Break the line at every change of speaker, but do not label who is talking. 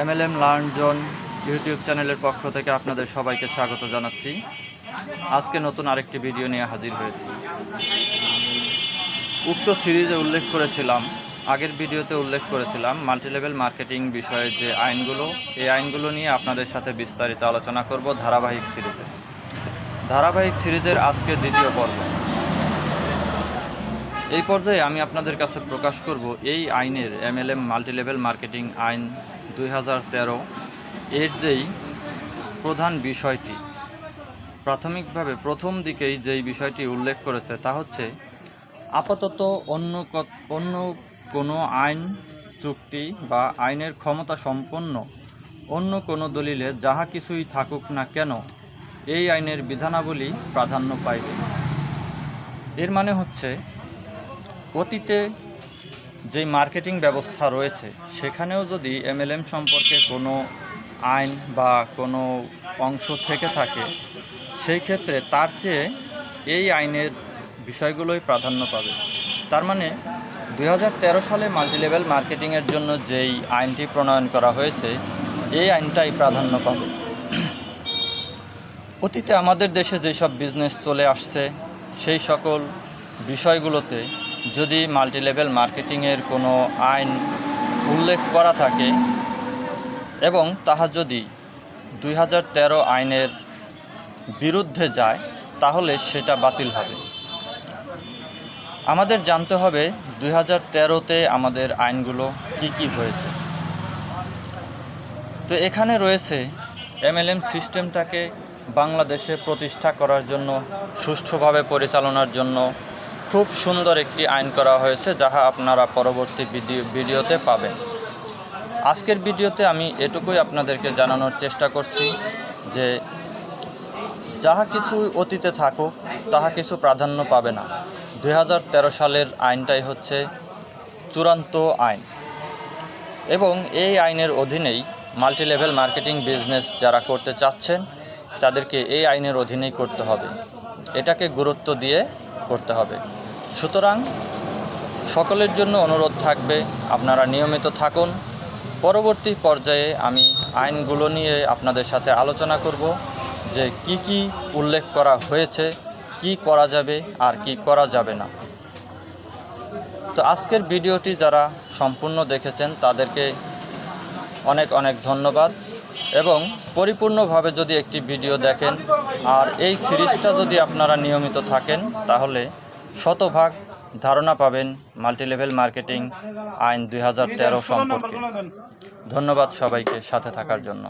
MLM learn zone YouTube চ্যানেলের পক্ষ থেকে আপনাদের সবাইকে স্বাগত জানাচ্ছি। আজকে নতুন আরেকটি ভিডিও নিয়ে হাজির হয়েছি। উক্ত সিরিজে উল্লেখ করেছিলাম, আগের ভিডিওতে উল্লেখ করেছিলাম মাল্টিলেভেল মার্কেটিং বিষয়ের যে আইনগুলো, এই আইনগুলো নিয়ে আপনাদের সাথে বিস্তারিত আলোচনা করব ধারাবাহিক সিরিজের আজকে দ্বিতীয় পর্ব। এই পর্যায়ে আমি আপনাদের কাছে প্রকাশ করব এই আইনের MLM মাল্টিলেভেল মার্কেটিং আইন 2013 এর যেই প্রধান বিষয়টি, প্রাথমিকভাবে প্রথম দিকেই যেই বিষয়টি উল্লেখ করেছে তা হচ্ছে আপাতত অন্য কোনো আইন, চুক্তি বা আইনের ক্ষমতা সম্পন্ন অন্য কোনো দলিলে যাহা কিছুই থাকুক না কেন এই আইনের বিধানাবলী প্রাধান্য পাইবে। এর মানে হচ্ছে অতীতে যে মার্কেটিং ব্যবস্থা রয়েছে সেখানেও যদি MLM সম্পর্কে কোনো আইন বা কোনো অংশ থেকে থাকে, সেই ক্ষেত্রে তার চেয়ে এই আইনের বিষয়গুলোই প্রাধান্য পাবে। তার মানে 2013 সালে মাল্টিলেভেল মার্কেটিংয়ের জন্য যেই আইনটি প্রণয়ন করা হয়েছে এই আইনটাই প্রাধান্য পাবে। অতীতে আমাদের দেশে যেসব বিজনেস চলে আসছে সেই সকল বিষয়গুলোতে যদি মাল্টিলেভেল মার্কেটিংয়ের কোনো আইন উল্লেখ করা থাকে এবং তাহা যদি 2013 আইনের বিরুদ্ধে যায় তাহলে সেটা বাতিল হবে। আমাদের জানতে হবে 2013-তে আমাদের আইনগুলো কি হয়েছে। তো এখানে রয়েছে MLM সিস্টেমটাকে বাংলাদেশে প্রতিষ্ঠা করার জন্য, সুষ্ঠুভাবে পরিচালনার জন্য খুব সুন্দর একটি আইন করা হয়েছে, যাহা আপনারা পরবর্তী ভিডিওতে পাবেন। আজকের ভিডিওতে আমি এটুকুই আপনাদেরকে জানানোর চেষ্টা করছি যে যাহা কিছু অতীতে থাকুক তাহা কিছু প্রাধান্য পাবে না। 2013 সালের আইনটাই হচ্ছে চূড়ান্ত আইন এবং এই আইনের অধীনেই মাল্টিলেভেল মার্কেটিং বিজনেস যারা করতে চাচ্ছেন তাদেরকে এই আইনের অধীনেই করতে হবে, এটাকে গুরুত্ব দিয়ে করতে হবে। সুতরাং সকলের জন্য অনুরোধ থাকবে আপনারা নিয়মিত থাকুন। পরবর্তী পর্যায়ে আমি আইনগুলো নিয়ে আপনাদের সাথে আলোচনা করব যে কি উল্লেখ করা হয়েছে, কি করা যাবে আর কি করা যাবে না। তো আজকের ভিডিওটি যারা সম্পূর্ণ দেখেছেন তাদেরকে অনেক ধন্যবাদ এবং পরিপূর্ণভাবে যদি একটি ভিডিও দেখেন আর এই সিরিজটা যদি আপনারা নিয়মিত থাকেন তাহলে শতভাগ ধারণা পাবেন মাল্টিলেভেল মার্কেটিং আইন 2013 সম্পর্কে। ধন্যবাদ সবাইকে সাথে থাকার জন্য।